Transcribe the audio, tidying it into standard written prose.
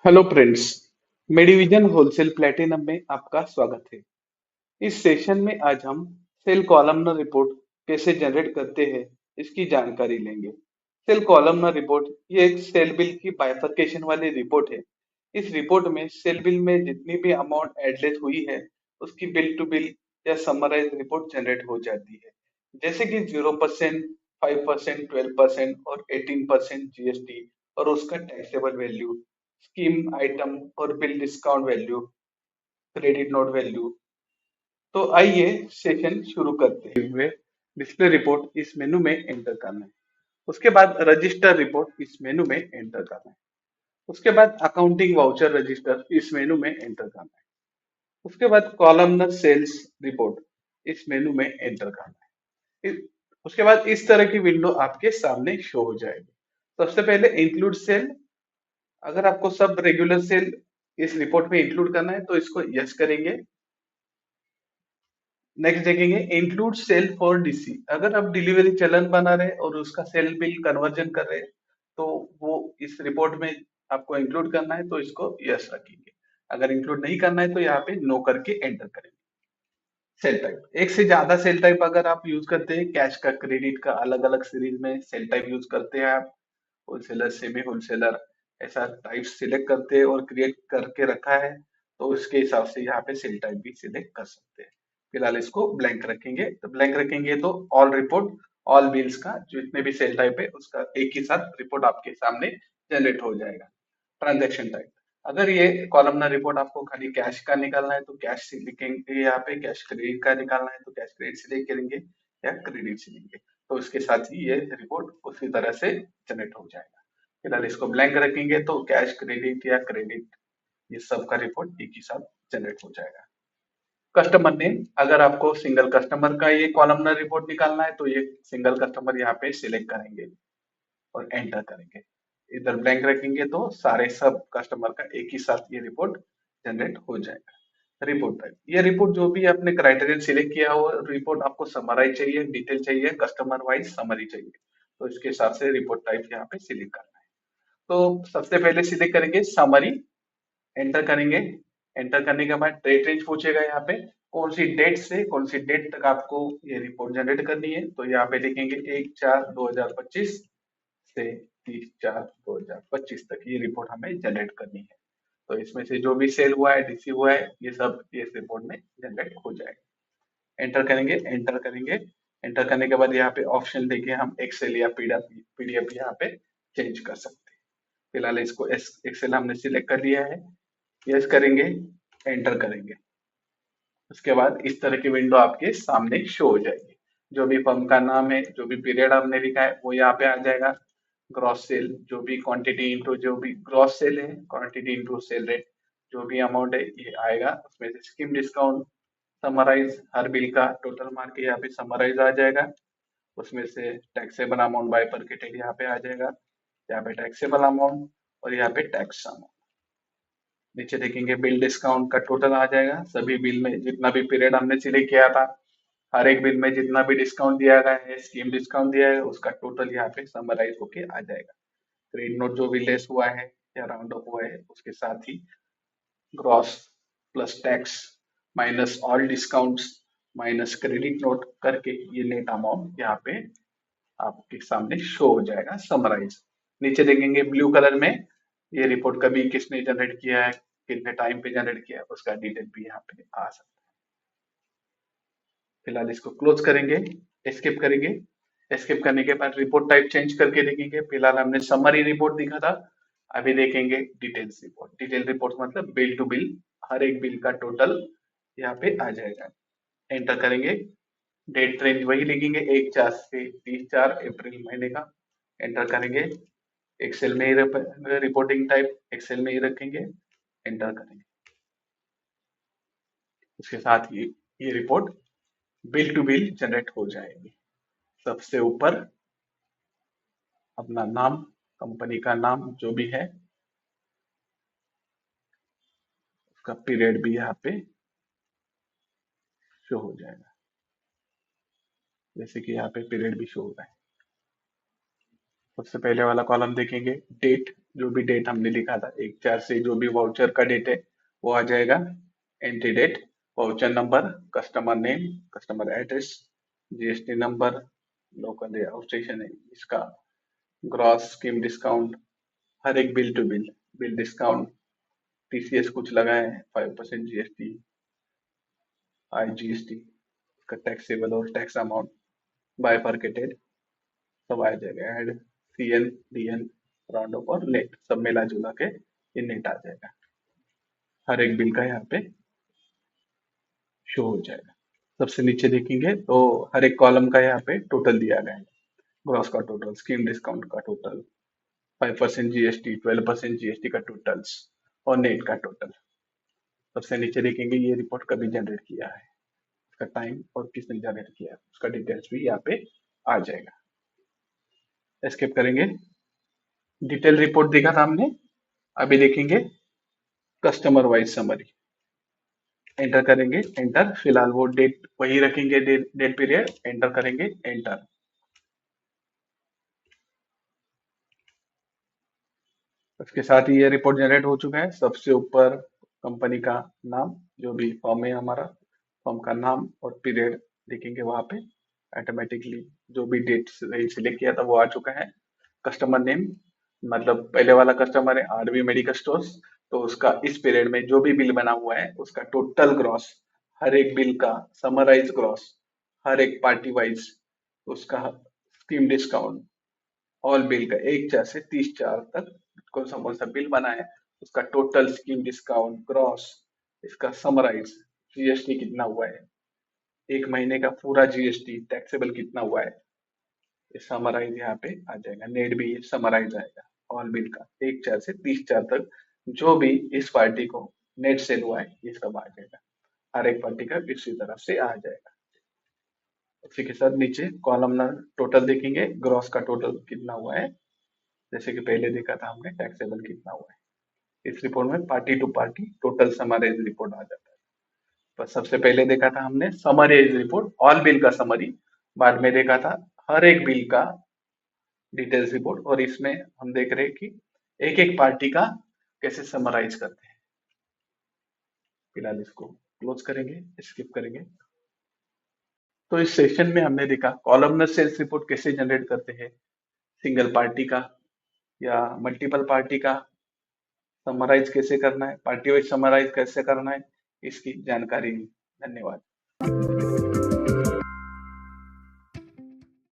Hello friends. Medivision wholesale platinum में आपका स्वागत है। इस सेशन में आज हम सेल कॉलमनर रिपोर्ट कैसे जनरेट करते हैं इसकी जानकारी लेंगे। सेल कॉलमनर रिपोर्ट ये एक सेल बिल की बाइफरकेशन वाली रिपोर्ट है। इस रिपोर्ट में सेल बिल में जितनी भी अमाउंट एडलेस हुई है उसकी बिल टू बिल या समराइज रिपोर्ट जनरेट हो जाती है। जैसे कि 0%, 5%, 12% और 18% जीएसटी और उसका टैक्सेबल वैल्यू, स्कीम आइटम और bill discount value, credit note value. तो आइए सेशन शुरू करते हुए डिस्प्ले रिपोर्ट इस मेनू में एंटर करना है। उसके बाद रजिस्टर रिपोर्ट इस मेनू में एंटर करना है। उसके बाद अकाउंटिंग वाउचर रजिस्टर इस मेनू में एंटर करना है। उसके बाद कॉलमनर सेल्स रिपोर्ट इस मेनू में एंटर करना है। उसके बाद इस तरह की विंडो आपके सामने शो हो जाएगी। सबसे पहले इंक्लूड सेल। अगर आपको सब रेगुलर सेल इस रिपोर्ट में इंक्लूड करना है तो इसको यस करेंगे। नेक्स्ट देखेंगे इंक्लूड सेल फॉर डीसी। अगर आप डिलीवरी चलन बना रहे और उसका सेल बिल कन्वर्जन कर रहे हैं तो वो इस रिपोर्ट में आपको इंक्लूड करना है तो इसको यस रखेंगे। अगर इंक्लूड नहीं करना है तो यहाँ पे नो करके एंटर करेंगे। सेल टाइप, एक से ज्यादा सेल टाइप अगर आप यूज करते हैं, कैश का, क्रेडिट का, अलग अलग सीरीज में सेल टाइप यूज करते हैं आप, होलसेलर, सेमी होलसेलर, ऐसा टाइप सिलेक्ट करते हैं और क्रिएट करके रखा है तो उसके हिसाब से यहाँ पे सेल टाइप भी सिलेक्ट कर सकते हैं। फिलहाल इसको ब्लैंक रखेंगे। तो ब्लैंक रखेंगे तो ऑल रिपोर्ट, ऑल बिल्स का जितने भी सेल टाइप है उसका एक ही साथ रिपोर्ट आपके सामने जनरेट हो जाएगा। ट्रांजेक्शन टाइप, अगर ये कॉलमनर रिपोर्ट आपको खाली कैश का निकालना है तो कैश से लिखेंगे, यहाँ पे कैश क्रेडिट का निकालना है तो कैश क्रेडिट से करेंगे या क्रेडिट से लिखेंगे तो उसके साथ ही ये रिपोर्ट उसी तरह से जनरेट हो जाएगा। फिलहाल इसको ब्लैंक रखेंगे तो कैश, क्रेडिट या क्रेडिट, ये सब का रिपोर्ट एक ही साथ जनरेट हो जाएगा। कस्टमर नेम, अगर आपको सिंगल कस्टमर का ये कॉलमनर रिपोर्ट निकालना है तो ये सिंगल कस्टमर यहाँ पे सिलेक्ट करेंगे और एंटर करेंगे। इधर ब्लैंक रखेंगे तो सारे सब कस्टमर का एक ही साथ ये रिपोर्ट जनरेट हो जाएगा। रिपोर्ट टाइप, ये रिपोर्ट जो भी आपने क्राइटेरिया सिलेक्ट किया हो, रिपोर्ट आपको समराइज चाहिए, डिटेल चाहिए, कस्टमर वाइज समरी चाहिए तो इसके हिसाब से रिपोर्ट टाइप यहाँ पे सिलेक्ट करना है। तो सबसे पहले सिलेक्ट करेंगे समरी, एंटर करेंगे। एंटर करने के बाद डेट रेंज पूछेगा यहाँ पे, कौन सी डेट से कौन सी डेट तक आपको ये रिपोर्ट जनरेट करनी है तो यहाँ पे लिखेंगे 1/4/2025 से 30/4/2025 तक ये रिपोर्ट हमें जनरेट करनी है। तो इसमें से जो भी सेल हुआ है, डीसी हुआ है, ये सब इस रिपोर्ट में जनरेट हो जाएगा। एंटर करेंगे, एंटर करेंगे। एंटर करने के बाद यहाँ पे ऑप्शन देके हम एक्सेल या पीडीएफ यहाँ पे चेंज कर सकते हैं। फिलहाल इसको एक्सेल हमने सिलेक्ट कर लिया है, यस करेंगे, एंटर करेंगे। उसके बाद इस तरह की विंडो आपके सामने शो हो जाएगी। जो भी फर्म का नाम है, जो भी पीरियड आपने लिखा है वो यहाँ पे आ जाएगा। ग्रॉस सेल, जो भी क्वांटिटी इंटू जो भी ग्रॉस सेल है, क्वांटिटी इंटू सेल रेट, जो भी अमाउंट है ये आएगा। उसमें से स्कीम डिस्काउंट, समराइज, हर बिल का टोटल मार के यहाँ पे समराइज आ जाएगा। उसमें से टैक्सेबल अमाउंट बाय परकेटेड यहाँ पे आ जाएगा। यहाँ पे टैक्सेबल अमाउंट और यहाँ पे टैक्स अमाउंट। नीचे देखेंगे बिल डिस्काउंट का टोटल आ जाएगा। सभी बिल में जितना भी पीरियड हमने सिलेक्ट किया था, हर एक बिल में जितना भी डिस्काउंट दिया गया है, स्कीम डिस्काउंट दिया है, उसका टोटल यहाँ पे समराइज होके आ जाएगा। क्रेडिट नोट जो भी लेस हुआ है या राउंड अप हुआ है उसके साथ ही gross plus tax minus all discounts minus credit note करके ये नेट अमाउंट यहाँ पे आपके सामने शो हो जाएगा समराइज। नीचे देखेंगे ब्लू कलर में ये रिपोर्ट कभी किसने जनरेट किया है, कितने टाइम पे जनरेट किया है, उसका डिटेल भी यहाँ पे आ सकता है। फिलहाल इसको क्लोज करेंगे, एस्केप करेंगे। एस्केप करने के बाद रिपोर्ट टाइप चेंज करके देखेंगे। फिलहाल हमने समरी रिपोर्ट दिखा था, अभी देखेंगे डिटेल्स रिपोर्ट। डिटेल रिपोर्ट मतलब बिल टू बिल, हर एक बिल का टोटल यहाँ पे आ जाएगा। एंटर करेंगे, डेट रेंज वही लिखेंगे 1/4 से 30/4 अप्रैल महीने का। एंटर करेंगे, एक्सेल में ही रिपोर्टिंग टाइप एक्सेल में ही रखेंगे, एंटर करेंगे। उसके साथ ही ये report bill to bill generate हो जाएगी। सबसे ऊपर अपना नाम, कंपनी का नाम जो भी है, उसका पीरियड भी यहाँ पे शो हो जाएगा। जैसे कि यहाँ पे पीरियड भी शो हो रहा है। सबसे पहले वाला कॉलम देखेंगे डेट, जो भी डेट हमने लिखा था 1/4 से जो भी वाउचर का डेट है वो आ जाएगा। Entry date, voucher number, customer name, customer address, GST number, local या आउट स्टेशन है इसका, ग्रॉस स्कीम डिस्काउंट, हर एक bill to bill, bill discount, TCS कुछ लगाए 5% जीएसटी, आईजीएसटी, इसका टैक्सेबल और टैक्स अमाउंट, बाइफरकेटेड सब आ जाएगा। Add CN DN round off और नेट सब मिला जुला के ये नेट आ जाएगा। हर एक बिल का यहाँ पे शो हो जाएगा। सबसे नीचे देखेंगे तो हर एक कॉलम का यहाँ पे टोटल दिया गया है। ग्रॉस का टोटल, स्कीम डिस्काउंट का टोटल, 5% जीएसटी, 12% जीएसटी का टोटल्स और नेट का टोटल। सबसे नीचे देखेंगे ये रिपोर्ट कभी जनरेट किया है, इसका टाइम और किसने जनरेट किया है उसका डिटेल्स भी यहाँ पे आ जाएगा। एस्केप करेंगे। डिटेल रिपोर्ट देखा था हमने, अभी देखेंगे कस्टमर वाइज समरी। एंटर करेंगे, एंटर, फिलहाल वो डेट वही रखेंगे, डेट पीरियड, एंटर करेंगे, एंटर। उसके साथ ही ये रिपोर्ट जनरेट हो चुका है। सबसे ऊपर कंपनी का नाम, जो भी फॉर्म है हमारा, फॉर्म का नाम और पीरियड देखेंगे वहां पे ऑटोमेटिकली जो भी डेट सिलेक्ट किया था वो आ चुका है। कस्टमर नेम, मतलब पहले वाला कस्टमर है आरबी मेडिकल स्टोर्स, तो उसका इस पीरियड में जो भी बिल बना हुआ है उसका टोटल ग्रॉस, हर एक बिल का समराइज ग्रॉस, हर एक पार्टी वाइज उसका स्कीम डिस्काउंट, ऑल बिल का 1/4 से 30/4 तक कौन सा बिल बना है उसका टोटल स्कीम डिस्काउंट ग्रॉस, इसका समराइज, जीएसटी कितना हुआ है, एक महीने का पूरा जीएसटी टैक्सेबल कितना हुआ है, ये समराइज यहाँ पे आ जाएगा। नेट भी ये समराइज आएगा ऑल बिल का 1/4 से 30/4 तक जो भी इस पार्टी को नेट सेल हुआ है ये सब आ जाएगा। हर एक पार्टी का इसी तरफ से आ जाएगा। उसी के साथ नीचे कॉलमनर टोटल देखेंगे, ग्रॉस का टोटल कितना हुआ है, जैसे कि पहले देखा था हमने टैक्सेबल कितना हुआ है। इस रिपोर्ट में party to party total summarise report आ जाता है। तो सबसे पहले देखा था हमने समराइज रिपोर्ट, ऑल बिल का समरी, बाद में देखा था हर एक बिल का डिटेल्स रिपोर्ट, और इसमें हम देख रहे हैं कि एक एक पार्टी का कैसे समराइज करते हैं। फिलहाल इसको क्लोज करेंगे, स्किप करेंगे। तो इस सेशन में हमने देखा कॉलमनर सेल्स रिपोर्ट कैसे जनरेट करते हैं, सिंगल पार्टी का या मल्टीपल पार्टी का समराइज कैसे करना है, पार्टी वाइज समराइज कैसे करना है, इसकी जानकारी दी। धन्यवाद।